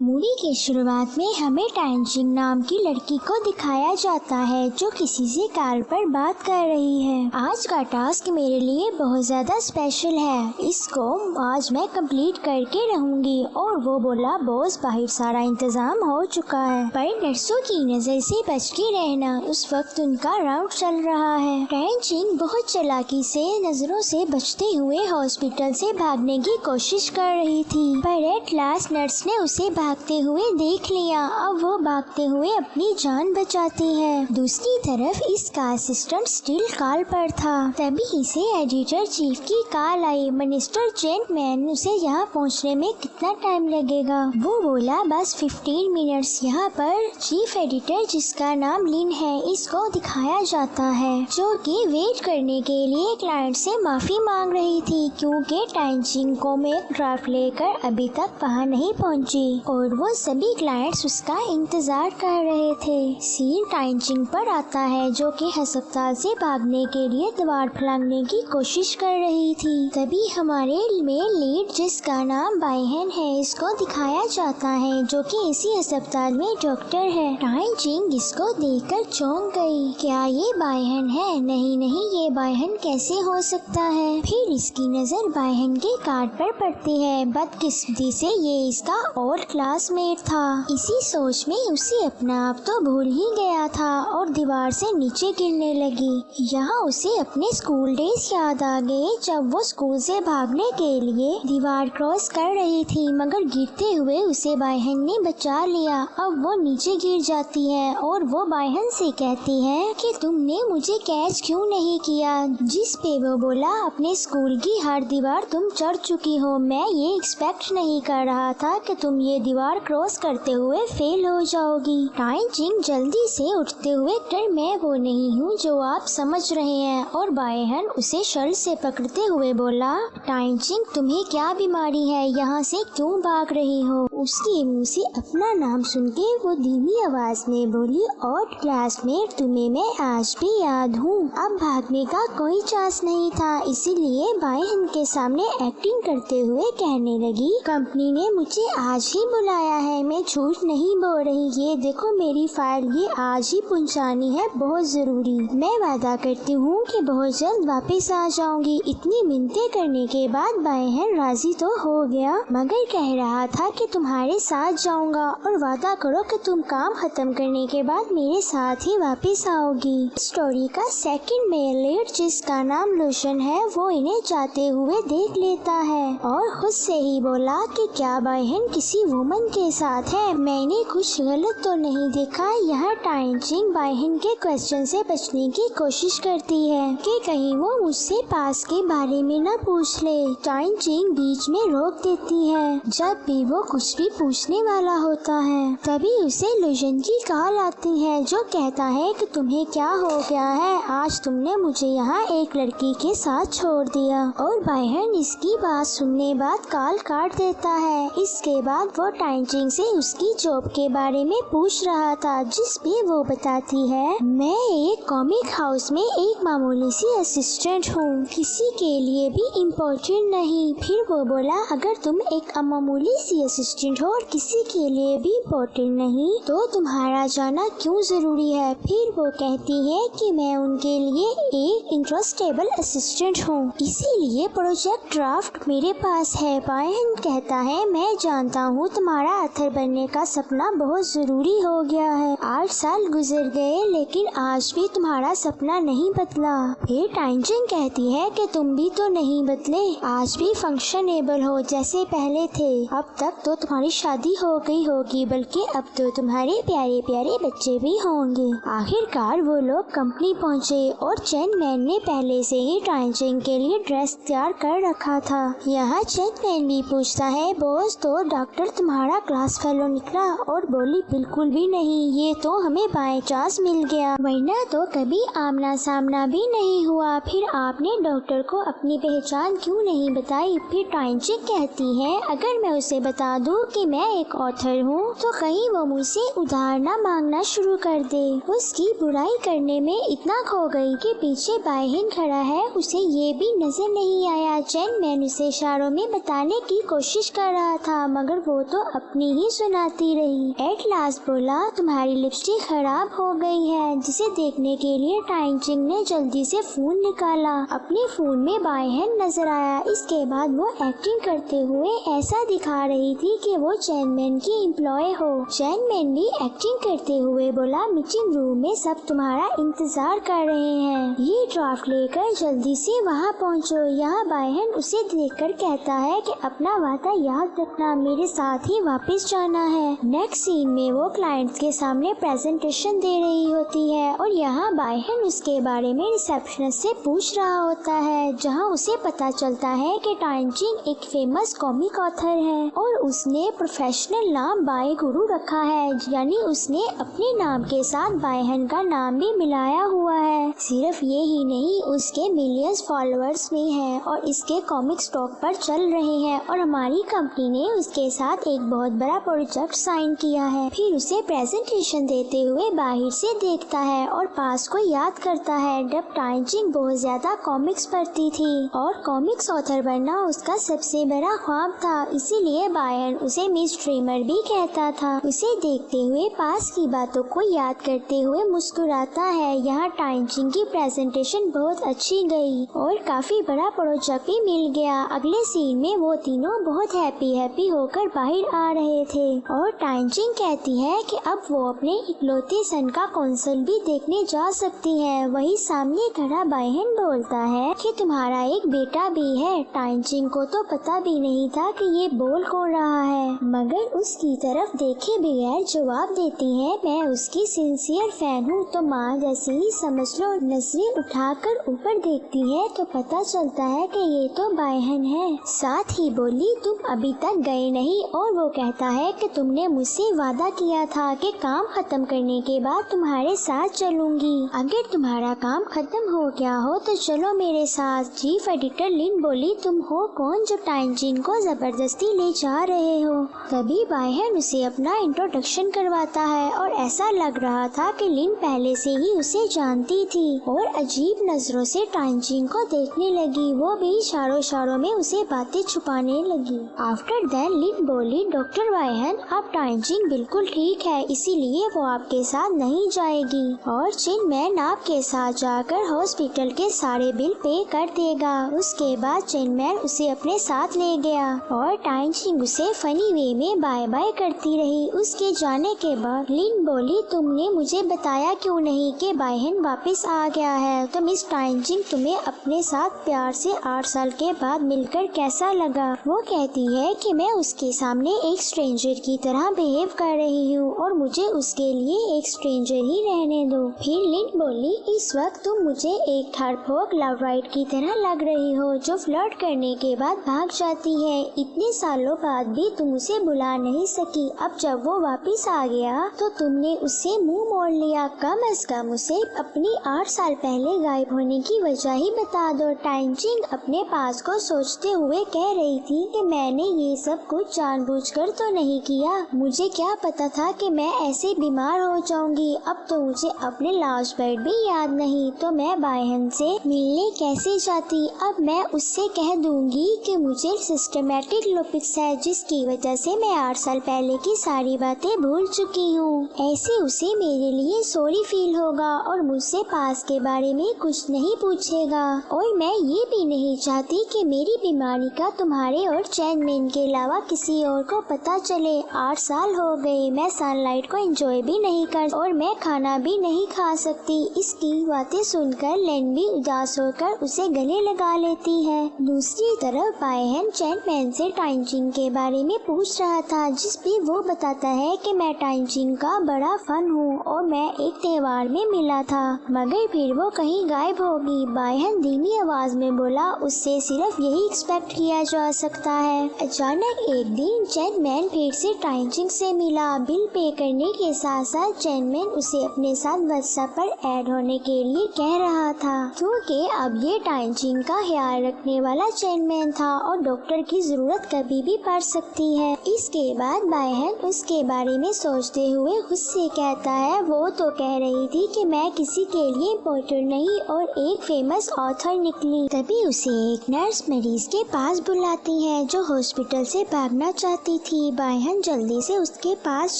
Movie की शुरुआत में हमें टाइंजिंग नाम की लड़की को दिखाया जाता है जो किसी से कॉल पर बात कर रही है। आज का टास्क मेरे लिए बहुत ज्यादा स्पेशल है, इसको आज मैं कंप्लीट करके रहूंगी। और वो बोला, बॉस बाहर सारा इंतजाम हो चुका है, पर नर्सों की नजर से बच के रहना। उस वक्त उनका राउंड चल रहा है। टाइंजिंग बहुत चालाकी से नजरों से बचते हुए हॉस्पिटल से भागने की कोशिश कर रही थी, पर एट लास्ट नर्स ने उसे भागते हुए देख लिया। अब वो भागते हुए अपनी जान बचाती है। दूसरी तरफ इसका असिस्टेंट स्टिल कॉल पर था। तभी इसे एडिटर चीफ की कॉल आई। मिनिस्टर जेंटमैन, उसे यहाँ पहुँचने में कितना टाइम लगेगा? वो बोला, बस 15 मिनट्स। यहाँ पर चीफ एडिटर, जिसका नाम लिन है, इसको दिखाया जाता है, जो कि वेट करने के लिए क्लाइंट से माफी मांग रही थी, क्योंकि टाइंजिंग को में ड्राफ्ट लेकर अभी तक वहाँ नहीं पहुँची और वो सभी क्लाइंट्स उसका इंतजार कर रहे थे। सीन टाइंजिंग पर आता है, जो कि अस्पताल से भागने के लिए दीवार फलांगने की कोशिश कर रही थी। तभी हमारे मेन लीड, जिसका नाम बायहन है, इसको दिखाया जाता है, जो कि इसी अस्पताल में डॉक्टर है। टाइंजिंग इसको देखकर चौंक गई। क्या ये बायहन है? नहीं नहीं, ये बायहन कैसे हो सकता है? फिर इसकी नजर बायहन के कार्ड पर पड़ती है। बदकिस्मती से ये इसका ओल्ड क्लासमेट था। इसी सोच में उसे अपना आप तो भूल ही गया था और दीवार से नीचे गिरने लगी। यहाँ उसे अपने स्कूल डेज याद आ गए, जब वो स्कूल से भागने के लिए दीवार क्रॉस कर रही थी, मगर गिरते हुए उसे बायहन ने बचा लिया। अब वो नीचे गिर जाती है और वो बायहन से कहती है कि तुमने मुझे कैच क्यों नहीं किया? जिस पे वो बोला, अपने स्कूल की हर दीवार तुम चढ़ चुकी हो। मैं ये एक्सपेक्ट नहीं कर रहा था कि तुम ये दीवार क्रॉस करते हुए फेल हो जाओगी। टाइंजिंग जल्दी से उठते हुए, डर मैं वो नहीं हूँ जो आप समझ रहे हैं। और बायहन उसे शर्ट से पकड़ते हुए बोला, टाइंजिंग तुम्हें क्या बीमारी है? यहाँ से क्यों भाग रही हो? उसके मुँह से अपना नाम सुन के वो धीमी आवाज में बोली, और क्लासमेट, तुम्हें मैं आज भी याद हूँ। अब भागने का कोई चांस नहीं था, इसीलिए बायहन के सामने एक्टिंग करते हुए कहने लगी, कंपनी ने मुझे आज ही बुलाया है, मैं झूठ नहीं बोल रही। ये देखो मेरी फाइल, ये आज ही पहुंचानी है, बहुत जरूरी। मैं वादा करती हूँ कि बहुत जल्द वापस आ जाऊंगी। इतनी मिन्नतें करने के बाद बायहन राजी तो हो गया, मगर कह रहा था कि तुम्हारे साथ जाऊंगा और वादा करो कि तुम काम खत्म करने के बाद मेरे साथ ही वापस आओगी। स्टोरी का सेकंड मेल लीड, जिसका नाम लूशन है, वो इन्हें जाते हुए देख लेता है और खुद से ही बोला कि क्या बायहन किसी वुमन के साथ है? मैंने कुछ गलत तो नहीं देखा? यहाँ टाइंजिंग बायहन के क्वेश्चन से बचने की कोशिश करती है कि कहीं वो मुझसे पास के बारे में न पूछ ले। टाइंजिंग बीच में रोक देती है जब भी वो कुछ भी पूछने वाला होता है। तभी उसे लूशन की कॉल आती है, जो कहता है कि तुम्हें क्या हो गया है? आज तुमने मुझे यहाँ एक लड़की के साथ छोड़ दिया। और बायहन इसकी बात सुनने बाद कॉल काट देता है। इसके बाद वो टाइंजिंग से उसकी जॉब के बारे में पूछ रहा था, जिस पे वो बताती है, मैं एक कॉमिक हाउस में एक मामूली सी असिस्टेंट हूँ, किसी के लिए भी इम्पोर्टेंट नहीं। फिर वो बोला, अगर तुम एक मामूली सी असिस्टेंट हो और किसी के लिए भी इम्पोर्टेंट नहीं, तो तुम्हारा जाना क्यों जरूरी है? फिर वो कहती है कि मैं उनके लिए एक इंटरेस्टेबल असिस्टेंट हूँ, इसीलिए प्रोजेक्ट ड्राफ्ट मेरे पास है। बायहन कहता है, मैं जानता हूँ तुम्हारा अथर बनने का सपना बहुत जरूरी हो गया है। 8 साल गुजर गए, लेकिन आज भी तुम्हारा सपना नहीं बदला। फिर टाइंजिंग कहती है कि तुम भी तो नहीं बदले, आज भी फंक्शनेबल हो जैसे पहले थे। अब तक तो तुम्हारी शादी हो गई होगी, बल्कि अब तो तुम्हारे प्यारे प्यारे बच्चे भी होंगे। आखिरकार वो लोग कंपनी पहुँचे और चेनमैन ने पहले से ही टाइंजिंग के लिए ड्रेस तैयार कर रखा था। यहाँ चेनमैन भी पूछता है, बॉस तो डॉक्टर तुम्हारा क्लास फेलो निकला? और बोली, बिल्कुल भी नहीं, ये तो हमें बाय चांस मिल गया, वरना तो कभी आमना सामना भी नहीं हुआ। फिर आपने डॉक्टर को अपनी पहचान क्यों नहीं बताई? फिर टाइंजिंग कहती है, अगर मैं उसे बता दूं कि मैं एक ऑथर हूँ, तो कहीं वो मुझसे उधार न मांगना शुरू कर दे। उसकी बुराई करने में इतना खो गई कि पीछे बायहन खड़ा है, उसे ये भी नजर नहीं आया। चेनमैन उसे इशारों में बताने की कोशिश कर रहा था, मगर वो तो अपनी ही सुनाती रही। एट लास्ट बोला, तुम्हारी लिपस्टिक खराब हो गई है, जिसे देखने के लिए टाइचिंग ने जल्दी से फोन निकाला। अपने फोन में बायहन नजर आया। इसके बाद वो एक्टिंग करते हुए ऐसा दिखा रही थी कि वो चैनमैन की एम्प्लॉय हो। चैनमैन भी एक्टिंग करते हुए बोला, मीटिंग रूम में सब तुम्हारा इंतजार कर रहे हैं, ये ड्राफ्ट लेकर जल्दी से वहाँ पहुँचो। यहाँ बायहन उसे देखकर कहता है कि अपना वादा याद रखना, मेरे साथ ही वापस जाना है। नेक्स्ट सीन में वो क्लाइंट्स के सामने प्रेजेंटेशन दे रही होती है और यहाँ बायहन उसके बारे में रिसेप्शनिस्ट से पूछ रहा होता है, जहाँ उसे पता चलता है कि टाइचिंग एक फेमस कॉमिक ऑथर है और उसने प्रोफेशनल नाम बाय गुरु रखा है, यानी उसने अपने नाम के साथ बायहन का नाम भी मिलाया हुआ है। सिर्फ ये ही नहीं, उसके मिलियंस फॉलोअर्स भी हैं और इसके कॉमिक स्टॉक पर चल रहे हैं और हमारी कंपनी ने उसके साथ एक बहुत बड़ा प्रोजेक्ट साइन किया है। फिर उसे प्रेजेंटेशन देते हुए बाहर से देखता है और पास को याद करता है जब टाइचिंग बहुत ज्यादा कॉमिक्स पढ़ती थी और कॉमिक्स ऑथर बनना उसका सबसे बड़ा ख्वाब था, इसीलिए बायहन उसे मिस ड्रीमर भी कहता था। उसे देखते हुए पास की बातों को याद करते हुए मुस्कुराता है। यहाँ टाइचिंग की प्रेजेंटेशन बहुत अच्छी गई और काफी बड़ा प्रोजेक्ट भी मिल गया। अगले सीन में वो तीनों बहुत हैप्पी होकर बाहर आ रहे थे और टाइचिंग कहती है कि अब वो अपने इकलौते सन का कॉन्सर्ट भी देखने जा सकती है। वही सामने खड़ा बायहन बोलता है कि तुम्हारा एक बेटा भी है। टाइचिंग को तो पता भी नहीं था कि ये बोल कौन रहा है, मगर उसकी तरफ देखे बगैर जवाब देती है, मैं उसकी सिंसियर फैन हूँ। तो माँ जैसे ही समझ लो, नजरें उठाकर ऊपर देखती है तो पता चलता है कि ये तो बायहन है। साथ ही बोली, तुम अभी तक गए नहीं, और वो कहता है कि तुमने मुझसे वादा किया था कि काम खत्म करने के बाद तुम्हारे साथ चलूंगी। अगर तुम्हारा काम खत्म हो गया हो तो चलो मेरे साथ। चीफ एडिटर लिन बोली, तुम हो कौन जो टाइचिंग को जबरदस्ती ले जा रहे हो? तभी बायहन उसे अपना इंट्रोडक्शन करवाता है और ऐसा लग रहा था कि लिन पहले से ही उसे जानती थी और अजीब नजरों से टाइचिंग को देखने लगी। वो भी इशारों में उसे बातें छुपाने लगी। आफ्टर दैट लिन बोली, डॉक्टर बायहन, अब टाइचिंग बिल्कुल ठीक है, इसीलिए वो आपके साथ नहीं जाएगी और चेनमैन आपके साथ जाकर हॉस्पिटल के सारे बिल पे कर देगा। उसके बाद चेनमैन उसे अपने साथ ले गया और टाइचिंग उसे फनी वे में बाय बाय करती रही। उसके जाने के बाद लिन बोली, तुमने मुझे बताया क्यों नहीं कि बायहन वापस आ गया है? तो मिस टाइचिंग, तुम्हें अपने साथ प्यार से 8 साल के बाद मिलकर कैसा लगा? वो कहती है कि मैं उसके सामने एक स्ट्रेंजर की तरह बिहेव कर रही हूँ और मुझे उसके लिए एक स्ट्रेंजर ही रहने दो। फिर लिन बोली, इस वक्त तुम मुझे एक थर्फोक लव राइड की तरह लग रही हो जो फ्लर्ट करने के बाद भाग जाती है। इतने सालों बाद भी तुम उसे बुला नहीं सकी। अब जब वो वापस आ गया तो तुमने उससे मुंह मोड़ लिया। कम से कम उसे अपनी 8 साल पहले गायब होने की वजह ही बता दो। टाइचिंग अपने पास को सोचते हुए कह रही थी कि मैंने ये सब कुछ जानबूझकर तो नहीं किया, मुझे क्या पता था कि मैं ऐसे बीमार हो जाऊंगी। अब तो मुझे अपने लास्ट वर्ड भी याद नहीं, तो मैं बायहन से मिलने कैसे जाती? अब मैं उससे कह दूंगी कि मुझे सिस्टमेटिक लुपिक्स है, जिसकी वजह से मैं 8 साल पहले की सारी बातें भूल चुकी हूँ। ऐसे उसे मेरे लिए सॉरी फील होगा और मुझसे पास के बारे में कुछ नहीं पूछेगा। और मैं ये भी नहीं चाहती कि मेरी बीमारी का तुम्हारे और चैनमैन के अलावा किसी और को पता चले। 8 साल हो गए, मैं सनलाइट को एंजॉय भी नहीं कर और मैं खाना भी नहीं खा सकती। इसकी बातें सुनकर लेन भी उदास होकर उसे गले लगा लेती है। दूसरी तरफ बायहन चैनमैन से टाइचिंग के बारे में पूछ रहा था, जिस भी वो बताता है कि मैं टाइचिंग का बड़ा फन हूँ और मैं एक त्योहार में मिला था, मगर फिर वो कहीं गायब होगी। बायहन धीमी आवाज में बोला, उससे सिर्फ यही एक्सपेक्ट किया जा सकता है। अचानक एक दिन चैनमैन फिर से टाइचिंग से मिला। बिल पे करने के साथ साथ चैनमैन उसे अपने साथ व्हाट्सएप पर ऐड होने के लिए कह रहा था, क्योंकि अब ये टाइचिंग का ख्याल रखने वाला चैनमैन था और डॉक्टर की जरूरत कभी भी पड़ सकती है। इसके बाद बायहन उसके बारे में सोचते हुए खुद से कहता है, वो तो कह रही थी कि मैं किसी के लिए इम्पोर्टेंट नहीं और एक फेमस ऑथर निकली। तभी उसे एक नर्स मरीज के पास बुलाती है जो हॉस्पिटल से भागना चाहती थी। बायहन जल्दी से उसके पास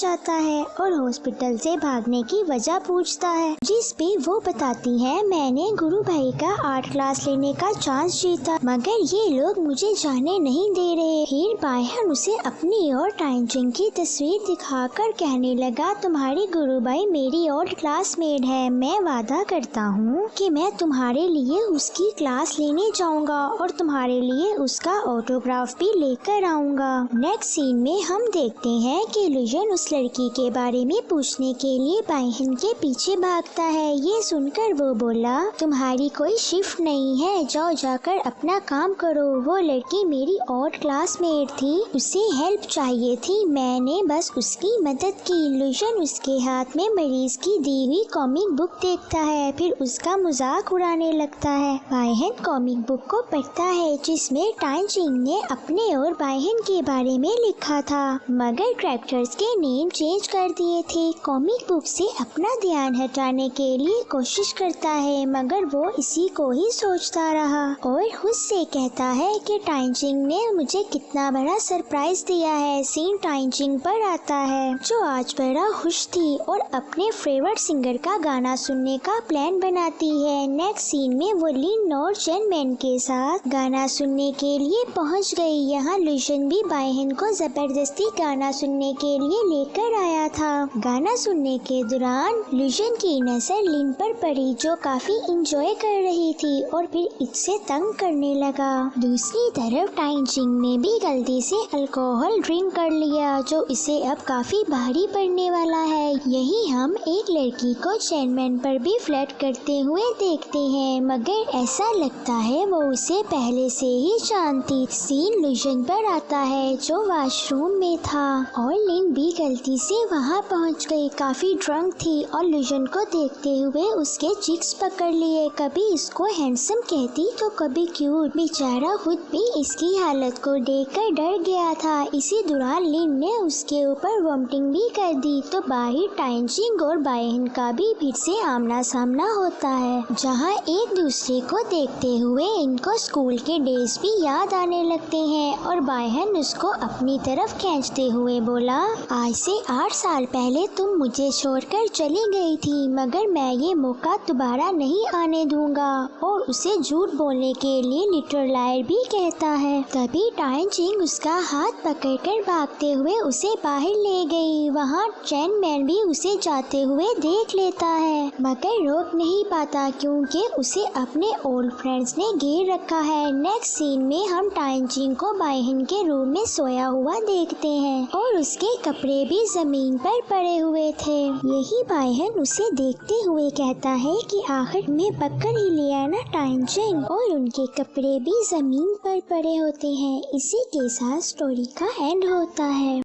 जाता है और हॉस्पिटल से भागने की वजह पूछता है, जिस पे वो बताती है, मैंने गुरु भाई का आर्ट क्लास लेने का चांस जीता, मगर ये लोग मुझे जाने नहीं दे रहे। फिर बायहन उसे अपनी और टाइंचिंग की तस्वीर दिखाकर कहने लगा, तुम्हारी गुरु भाई मेरी और क्लासमेट है। मैं वादा करता हूँ कि मैं तुम्हारे लिए उसकी क्लास लेने जाऊंगा और तुम्हारे लिए उसका ऑटोग्राफ भी लेकर आऊंगा। नेक्स्ट सीन में हम देखते हैं कि लुजन उस लड़की के बारे में पूछने के लिए बायहन के पीछे भागता है। ये सुनकर वो बोला, तुम्हारी कोई शिफ्ट नहीं है, जाओ जाकर अपना काम करो। वो लड़की मेरी और क्लासमेट थी, उसे हेल्प चाहिए थी, मैंने बस उसकी मदद की। लुजन उसके हाथ में मरीज की दी हुई कॉमिक बुक देखता है, फिर उसका मजाक उड़ाने लगता है। बायहन कॉमिक बुक को पढ़ता है जिसमें टाइंचिंग ने अपने और बायहन के बारे में लिखा था, मगर कैरेक्टर्स के नेम चेंज कर दिए थे। कॉमिक बुक से अपना ध्यान हटाने के लिए कोशिश करता है, मगर वो इसी को ही सोचता रहा और खुद से कहता है कि टाइंचिंग ने मुझे कितना बड़ा सरप्राइज दिया है। सीन टाइंचिंग पर आता है, जो आज बड़ा खुश थी और अपने फेवरेट सिंगर का गाना सुनने का प्लान बनाती है। नेक्स्ट सीन में वो लिन और चेन मैन के साथ गाना सुनने के लिए पहुंच गई। यहाँ लुजन भी बायहन को जबरदस्ती गाना सुनने के लिए लेकर आया था। गाना सुनने के दौरान लुजन की नजर लिन पर पड़ी, जो काफी इंजॉय कर रही थी और फिर इससे तंग करने लगा। दूसरी तरफ टाइंचिंग ने भी गलती से अल्कोहल ड्रिंक कर लिया, जो इसे अब काफी भारी पड़ने वाला है। यही हम एक लड़की को चेनमैन पर भी फ्लर्ट करते हुए देखते हैं, मगर ऐसा लगता है वो उसे पहले से ही जानती। सीन लुजन पर आता है, जो वॉशरूम में था और लिन भी गलती से वहां पहुंच गई। काफी ड्रंक थी और लुजन को देखते हुए उसके चिक्स पकड़ लिए, कभी इसको हैंडसम कहती तो कभी क्यूट। बेचारा खुद भी इसकी हालत को देखकर डर गया था। इसी दौरान लिन ने उसके ऊपर वॉमिटिंग भी कर दी, तो बाहर टाइंचिंग और बायहन का भी फिर से आमना सामना होता है, जहां एक दूसरे को देखते हुए इनको स्कूल के डेज भी याद आने लगते हैं। और बायहन उसको अपनी तरफ खींचते हुए बोला, आज से 8 साल पहले तुम मुझे छोड़कर चली गई थी, मगर मैं ये मौका दोबारा नहीं आने दूंगा। और उसे झूठ बोलने के लिए लिटिल लायर भी कहता है। तभी टाइंचिंग उसका हाथ पकड़कर भागते हुए उसे बाहर ले गई। वहाँ चेन मैन भी उसे जाते हुए देख लेता है, मगर रोक नहीं पाता क्योंकि उसे अपने ओल्ड फ्रेंड्स ने घेर रखा है। नेक्स्ट सीन में हम टाइंचिंग को बायहन के रूम में सोया हुआ देखते हैं और उसके कपड़े भी जमीन पर पड़े हुए थे। यही बायहन उसे देखते हुए कहता है कि आखिर में पकड़ ही लिया ना टाइंचिंग, और उनके कपड़े भी जमीन पर पड़े होते हैं। इसी के साथ स्टोरी का एंड होता है।